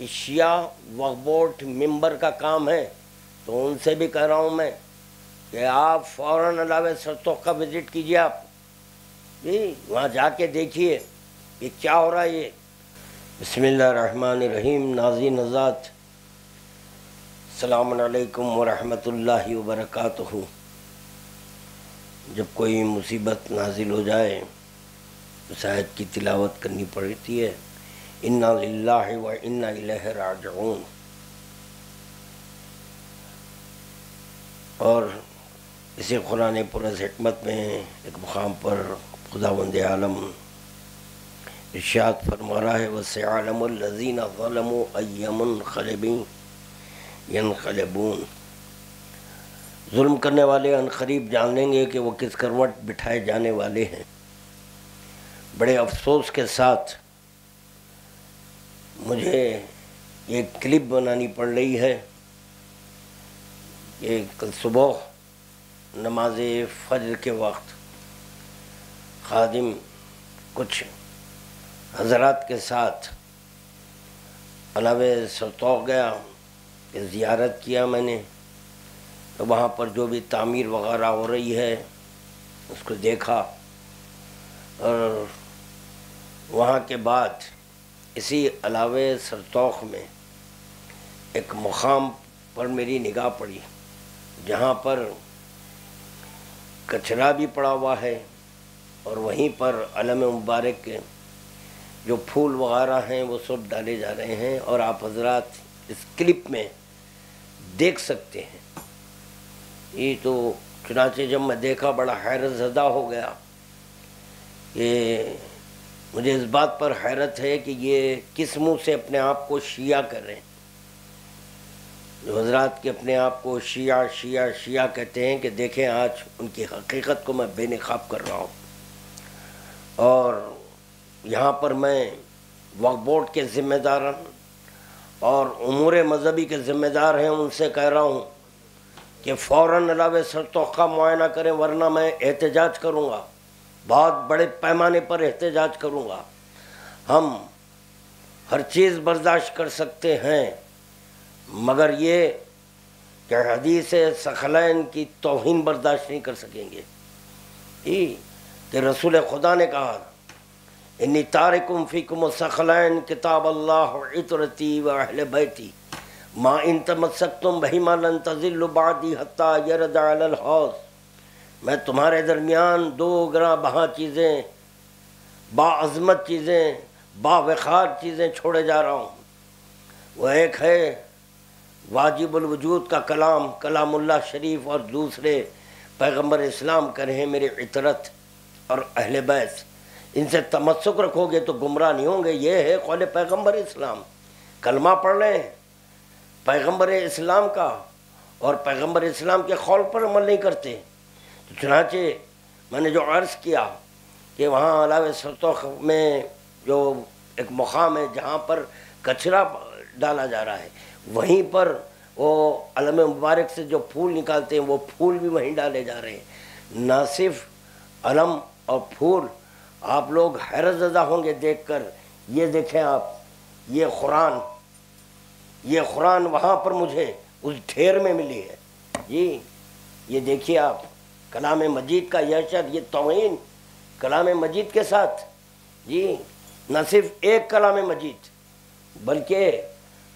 شیعہ وقف board member کا کام ہے، تو ان سے بھی کہہ رہا ہوں میں کہ آپ فوراً علاوہ سرتوخ کا وزٹ کیجیے، آپ جی وہاں جا کے دیکھیے کہ کیا ہو رہا ہے یہ۔ بسم اللہ الرحمن الرحیم۔ ناظرین حضرات، السلام علیکم ورحمۃ اللہ وبرکاتہ۔ جب کوئی مصیبت نازل ہو جائے اس آیت کی تلاوت کرنی پڑتی ہے، انا للہ و انا الیہ راجعون۔ اور اسی قرآن پرز حکمت میں ایک مقام پر خداوند عالم ارشاد فرما رہا ہے، وَسَيَعْلَمُ الَّذِينَ ظَلَمُوا أَيَّ مُنقَلِبٍ يَنقَلِبُونَ۔ ظلم کرنے والے عنقریب جان لیں گے کہ وہ کس کروٹ بٹھائے جانے والے ہیں۔ بڑے افسوس کے ساتھ مجھے یہ کلپ بنانی پڑ رہی ہے کہ کل صبح نماز فجر کے وقت خادم کچھ حضرات کے ساتھ علاوہ سرتوخ گیا کہ زیارت کیا میں نے، تو وہاں پر جو بھی تعمیر وغیرہ ہو رہی ہے اس کو دیکھا، اور وہاں کے بعد اسی علاوہ سرتوخ میں ایک مقام پر میری نگاہ پڑی جہاں پر کچرا بھی پڑا ہوا ہے، اور وہیں پر علم مبارک کے جو پھول وغیرہ ہیں وہ سب ڈالے جا رہے ہیں، اور آپ حضرات اس کلپ میں دیکھ سکتے ہیں۔ یہ تو چنانچہ جب میں دیکھا بڑا حیرت زدہ ہو گیا کہ مجھے اس بات پر حیرت ہے کہ یہ کس منہ سے اپنے آپ کو شیعہ کر رہے ہیں۔ جو حضرات کے اپنے آپ کو شیعہ شیعہ شیعہ کہتے ہیں، کہ دیکھیں آج ان کی حقیقت کو میں بے نقاب کر رہا ہوں، اور یہاں پر میں وقف بورڈ کے ذمہ داران اور امور مذہبی کے ذمہ دار ہیں ان سے کہہ رہا ہوں کہ فوراً علاوہ سرتوخ کا معائنہ کریں، ورنہ میں احتجاج کروں گا، بہت بڑے پیمانے پر احتجاج کروں گا۔ ہم ہر چیز برداشت کر سکتے ہیں، مگر یہ کہ حدیث ثقلین کی توہین برداشت نہیں کر سکیں گے۔ کہ رسول خدا نے کہا، انی تارکم فیکم الثقلین کتاب اللہ عطرتی و اہل بیتی ما ان تمسکتم بہما لن تضلوا بعدی حتی یرد علی الحوض۔ میں تمہارے درمیان دو گراں بہا چیزیں، با عظمت چیزیں، با وقار چیزیں چھوڑے جا رہا ہوں۔ وہ ایک ہے واجب الوجود کا کلام، کلام اللہ شریف، اور دوسرے پیغمبر اسلام کر ہیں میرے عطرت اور اہل بیت۔ ان سے تمسک رکھو گے تو گمراہ نہیں ہوں گے۔ یہ ہے قول پیغمبر اسلام۔ کلمہ پڑھ رہے ہیں پیغمبر اسلام کا، اور پیغمبر اسلام کے قول پر عمل نہیں کرتے۔ تو چنانچہ میں نے جو عرض کیا کہ وہاں علاوہ سرتوخ میں جو ایک مقام ہے جہاں پر کچرا ڈالا جا رہا ہے، وہیں پر وہ علم مبارک سے جو پھول نکالتے ہیں وہ پھول بھی وہیں ڈالے جا رہے ہیں۔ نہ صرف علم اور پھول، آپ لوگ حیرت زدہ ہوں گے دیکھ کر۔ یہ دیکھیں آپ، یہ قرآن وہاں پر مجھے اس ڈھیر میں ملی ہے جی۔ یہ دیکھیے آپ، کلام مجید کا یہ شر، یہ توہین کلام مجید کے ساتھ جی۔ نہ صرف ایک کلام مجید بلکہ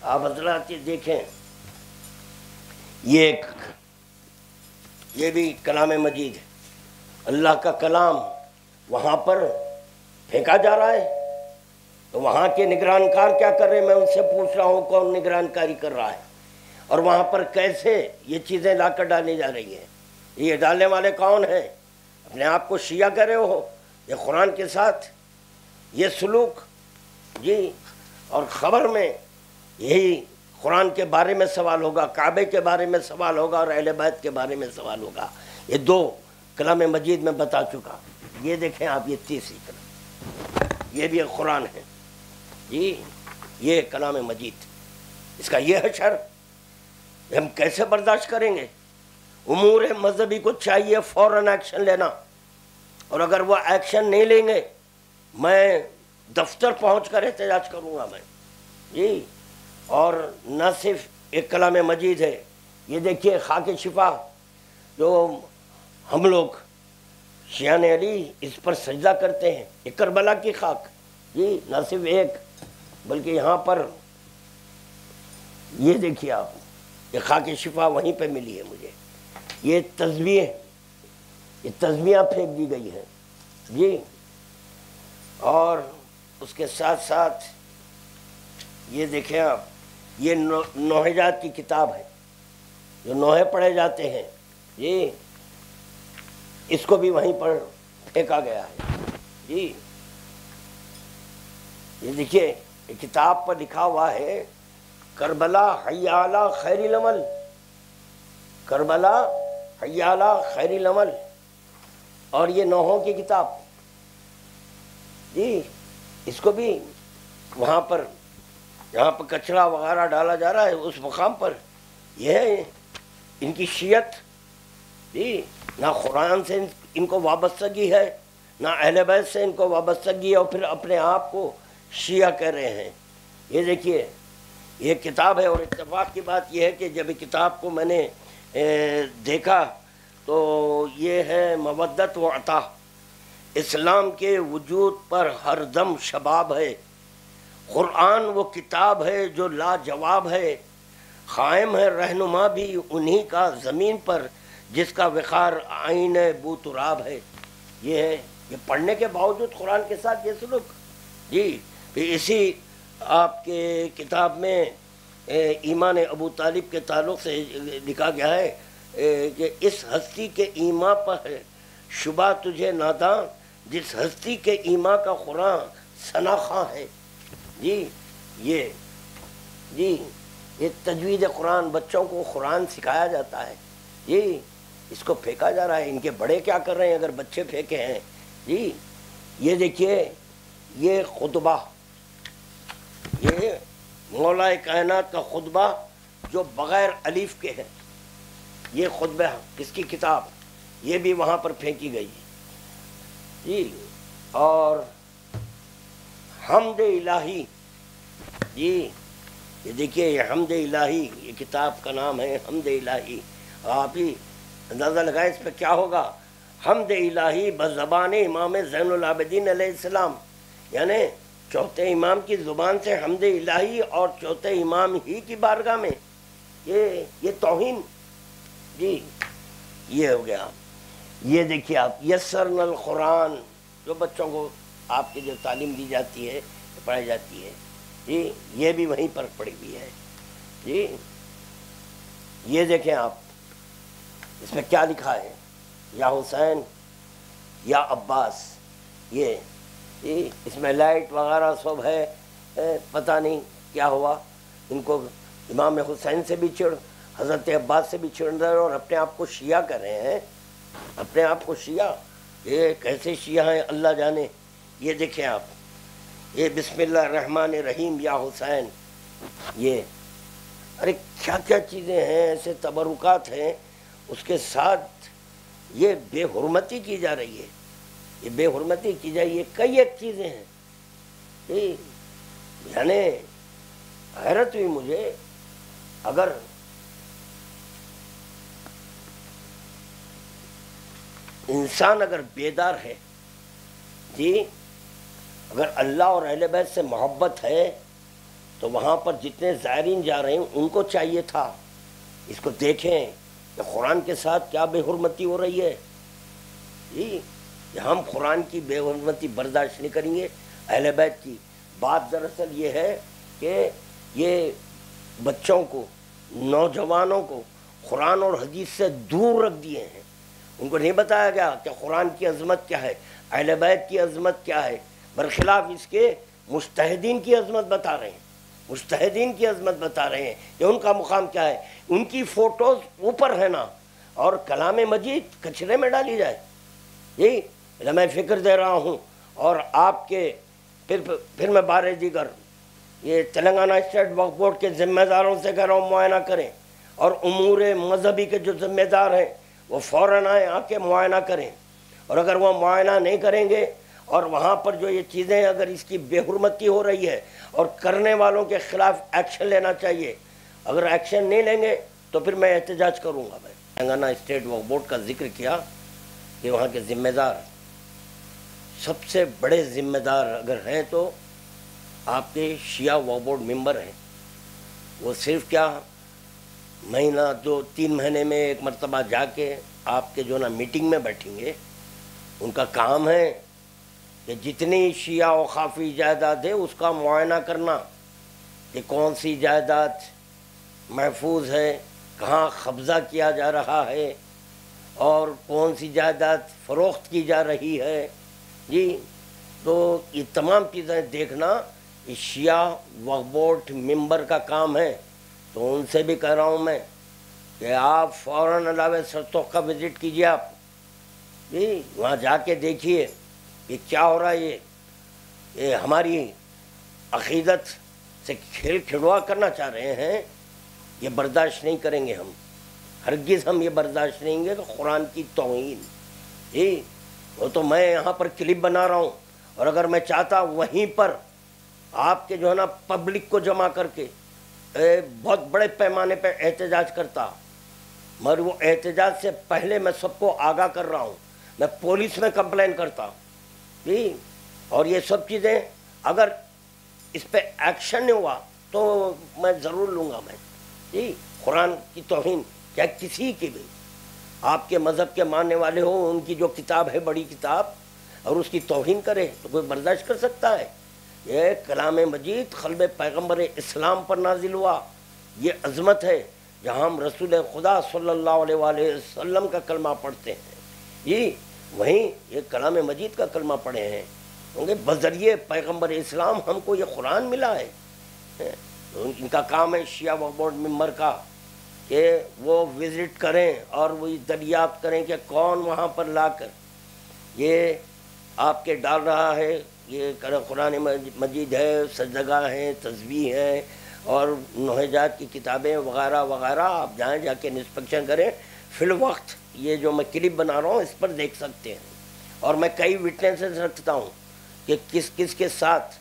آپ حضرات یہ دیکھیں، یہ بھی کلام مجید ہے، اللہ کا کلام وہاں پر پھینکا جا رہا ہے۔ تو وہاں کے نگران کار کیا کر رہے ہیں، میں ان سے پوچھ رہا ہوں کون نگران کاری کر رہا ہے، اور وہاں پر کیسے یہ چیزیں لا کر ڈالی جا رہی ہیں۔ یہ ڈالنے والے کون ہیں؟ اپنے آپ کو شیعہ کہہ رہے ہو، یہ قرآن کے ساتھ یہ سلوک جی۔ اور خبر میں یہی قرآن کے بارے میں سوال ہوگا، کعبے کے بارے میں سوال ہوگا، اور اہل بیت کے بارے میں سوال ہوگا۔ یہ دو کلام مجید میں بتا چکا۔ یہ دیکھیں آپ، یہ تیسری کلام، یہ بھی ایک قرآن ہے جی، یہ کلام مجید، اس کا یہ حشر ہم کیسے برداشت کریں گے؟ امور مذہبی کو چاہیے فوراً ایکشن لینا، اور اگر وہ ایکشن نہیں لیں گے میں دفتر پہنچ کر احتجاج کروں گا میں جی۔ اور نہ صرف ایک کلام مجید ہے، یہ دیکھیے خاک شفا جو ہم لوگ شیعان علی اس پر سجدہ کرتے ہیں، یہ کربلا کی خاک، جی نہ صرف ایک بلکہ یہاں پر یہ دیکھیے آپ، یہ خاک شفا وہیں پہ ملی ہے مجھے، یہ تسبیحاں پھینک دی گئی ہیں جی، اور اس کے ساتھ ساتھ یہ دیکھیں آپ، یہ نوحجات کی کتاب ہے جو نوحے پڑھے جاتے ہیں جی، اس کو بھی وہیں پر پھینکا گیا ہے جی۔ یہ دیکھیے یہ کتاب پر لکھا ہوا ہے کربلا حی علی خیر العمل، کربلا حی علی خیر العمل، اور یہ نوحوں کی کتاب جی، اس کو بھی وہاں پر جہاں پر کچرا وغیرہ ڈالا جا رہا ہے اس مقام پر یہ ہے ان کی شیعت جی، نہ قرآن سے ان کو وابستگی ہے، نہ اہل بیت سے ان کو وابستگی ہے، اور پھر اپنے آپ کو شیعہ کہہ رہے ہیں۔ یہ دیکھیے یہ کتاب ہے، اور اتفاق کی بات یہ ہے کہ جب کتاب کو میں نے دیکھا تو یہ ہے مودت و عطا، اسلام کے وجود پر ہر دم شباب ہے، قرآن وہ کتاب ہے جو لاجواب ہے، قائم ہے رہنما بھی انہی کا زمین پر جس کا وقار آئین بو تراب ہے۔ یہ ہے، یہ پڑھنے کے باوجود قرآن کے ساتھ یہ سلوک جی۔ پھر اسی آپ کے کتاب میں ایمان ابو طالب کے تعلق سے لکھا گیا ہے کہ اس ہستی کے ایمان پر ہے شبہ تجھے ناداں، جس ہستی کے ایمان کا قرآن ثناخواں ہے جی۔ یہ تجوید قرآن، بچوں کو قرآن سکھایا جاتا ہے جی، اس کو پھینکا جا رہا ہے۔ ان کے بڑے کیا کر رہے ہیں اگر بچے پھینکے ہیں جی۔ یہ دیکھیے یہ خطبہ، یہ مولا کائنات کا خطبہ جو بغیر الف کے ہے، یہ خطبہ کس کی کتاب، یہ بھی وہاں پر پھینکی گئی جی۔ اور حمد الہی جی، یہ دیکھیے یہ حمد الہی، یہ کتاب کا نام ہے حمد الہی۔ آپ ہی اندازہ لگائیں اس پہ کیا ہوگا، حمد الہی بزبان امام زین العابدین علیہ السلام، یعنی چوتھے امام کی زبان سے حمد الہی، اور چوتھے امام ہی کی بارگاہ میں یہ توہین جی، یہ ہو گیا۔ یہ دیکھیے آپ یسرنا القرآن، جو بچوں کو آپ کی جو تعلیم دی جاتی ہے پڑھائی جاتی ہے جی، یہ بھی وہیں پر پڑھی ہوئی ہے جی۔ یہ دیکھیں آپ اس میں کیا لکھا ہے، یا حسین یا عباس، یہ اس میں لائٹ وغیرہ سب ہے، پتہ نہیں کیا ہوا ان کو، امام حسین سے بھی چڑ، حضرت عباس سے بھی چڑ رہے، اور اپنے آپ کو شیعہ کر رہے ہیں، اپنے آپ کو شیعہ، یہ کیسے شیعہ ہیں اللہ جانے۔ یہ دیکھیں آپ، یہ بسم اللہ الرحمن الرحیم یا حسین، یہ ارے کیا کیا چیزیں ہیں، ایسے تبرکات ہیں، اس کے ساتھ یہ بے حرمتی کی جا رہی ہے، یہ بے حرمتی کی جائے، یہ کئی ایک چیزیں ہیں، یعنی حیرت ہوئی مجھے۔ اگر انسان اگر بیدار ہے جی، اگر اللہ اور اہل بیت سے محبت ہے تو وہاں پر جتنے زائرین جا رہے ہیں ان کو چاہیے تھا اس کو دیکھیں کہ قرآن کے ساتھ کیا بے حرمتی ہو رہی ہے جی۔ ہم قرآن کی بے حرمتی برداشت نہیں کریں گے، اہل بیت کی بات دراصل یہ ہے کہ یہ بچوں کو، نوجوانوں کو قرآن اور حدیث سے دور رکھ دیے ہیں، ان کو نہیں بتایا گیا کہ قرآن کی عظمت کیا ہے، اہل بیت کی عظمت کیا ہے، برخلاف اس کے مجتہدین کی عظمت بتا رہے ہیں، مجتہدین کی عظمت بتا رہے ہیں کہ ان کا مقام کیا ہے۔ ان کی فوٹوز اوپر ہے نا، اور کلام مجید کچرے میں ڈالی جائے جی۔ میں فکر دے رہا ہوں، اور آپ کے پھر میں بار دیگر یہ تلنگانہ اسٹیٹ وقف بورڈ کے ذمہ داروں سے کہہ رہا ہوں معائنہ کریں، اور امور مذہبی کے جو ذمہ دار ہیں وہ فوراً آئیں، آ کے معائنہ کریں، اور اگر وہ معائنہ نہیں کریں گے اور وہاں پر جو یہ چیزیں اگر اس کی بے حرمتی ہو رہی ہے اور کرنے والوں کے خلاف ایکشن لینا چاہیے. اگر ایکشن نہیں لیں گے تو پھر میں احتجاج کروں گا. میں تلنگانہ اسٹیٹ وقف بورڈ کا ذکر کیا کہ وہاں کے ذمہ دار سب سے بڑے ذمہ دار اگر ہیں تو آپ کے شیعہ وقف بورڈ ممبر ہیں. وہ صرف کیا مہینہ 2-3 مہینے میں ایک مرتبہ جا کے آپ کے جو نا میٹنگ میں بیٹھیں گے. ان کا کام ہے کہ جتنی شیعہ اوقافی جائیداد ہے اس کا معائنہ کرنا کہ کون سی جائیداد محفوظ ہے, کہاں قبضہ کیا جا رہا ہے اور کون سی جائیداد فروخت کی جا رہی ہے. جی تو یہ تمام چیزیں دیکھنا یہ شیعہ وقف بورڈ ممبر کا کام ہے. تو ان سے بھی کہہ رہا ہوں میں کہ آپ فوراً علاوہ سرتوق کا وزٹ کیجیے. آپ جی وہاں جا کے دیکھیے کہ کیا ہو رہا ہے. یہ ہماری عقیدت سے کھیل کھلواڑ کرنا چاہ رہے ہیں. یہ برداشت نہیں کریں گے ہم, ہرگز ہم یہ برداشت نہیں گے کہ قرآن کی توہین. جی وہ تو میں یہاں پر کلپ بنا رہا ہوں, اور اگر میں چاہتا وہیں پر آپ کے جو ہے نا پبلک کو جمع کر کے بہت بڑے پیمانے پہ احتجاج کرتا, مگر وہ احتجاج سے پہلے میں سب کو آگاہ کر رہا ہوں, میں پولیس میں کمپلین کرتا. جی اور یہ سب چیزیں اگر اس پہ ایکشن نہیں ہوا تو میں ضرور لوں گا. میں جی قرآن کی توہین کیا کسی کی بھی, آپ کے مذہب کے ماننے والے ہو, ان کی جو کتاب ہے بڑی کتاب, اور اس کی توہین کرے تو کوئی برداشت کر سکتا ہے؟ یہ کلام مجید قلب پیغمبر اسلام پر نازل ہوا, یہ عظمت ہے جہاں ہم رسول خدا صلی اللہ علیہ وآلہ وسلم کا کلمہ پڑھتے ہیں. جی وہیں یہ کلام مجید کا کلمہ پڑھے ہیں, کیونکہ بذریعے پیغمبر اسلام ہم کو یہ قرآن ملا ہے. ان کا کام ہے شیعہ وقف بورڈ ممبر کا کہ وہ وزٹ کریں اور وہی دریافت کریں کہ کون وہاں پر لا کر یہ آپ کے ڈال رہا ہے. یہ قرآن مجید ہے, سجدگاہ ہیں, تسبیح ہیں اور نوحجات کی کتابیں وغیرہ وغیرہ. آپ جائیں جا کے انسپیکشن کریں. فی الوقت یہ جو میں کلپ بنا رہا ہوں اس پر دیکھ سکتے ہیں, اور میں کئی وٹنسز رکھتا ہوں کہ کس کس کے ساتھ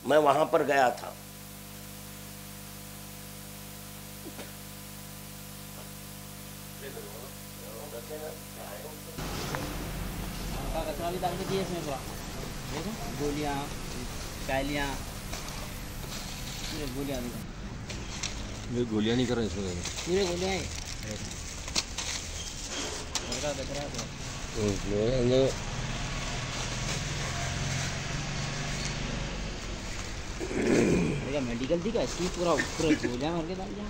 میں وہاں پر گیا تھا. گولیاں کائلیاں گولیاں گولیاں نہیں کر رہے اس میں پورے گولیاں ہیں. میڈیکل تھی کیا اس کی پورا گولیاں بھر کے ڈال دیا.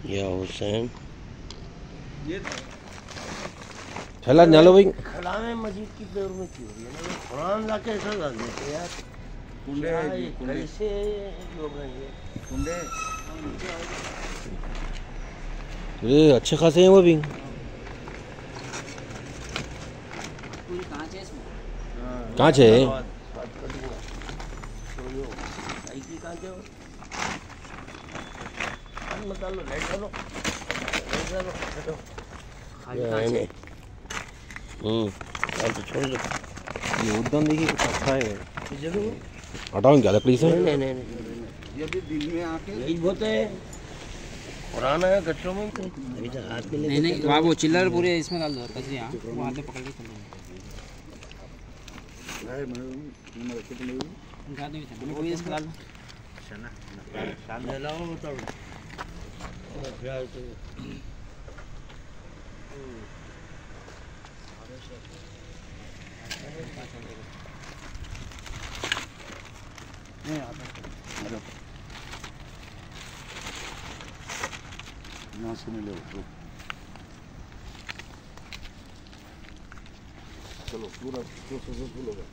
یا حسین ٹھیلا نالو بھائی کلام مجید کی دور میں کی ہو رہی ہے نا, قرآن لا کے ایسا ڈال دیتے یار. کیسے لوگ ہیں یہ اچھے خاصے ہیں وہ بھی. پوری کانچ ہے اس میں. کانچ ہے یہ ادھر دیکھیے کچھ اچھا ہے. ہٹاؤں کیا لکڑی سے؟ یہی بہت ہے قرآن ہے گٹروں میں. نہیں وہاں وہ چلر پورے اس میں ڈال دو کچری. ہاں وہاں پہ پکڑ کے چل چلو پورا فل ہوگا.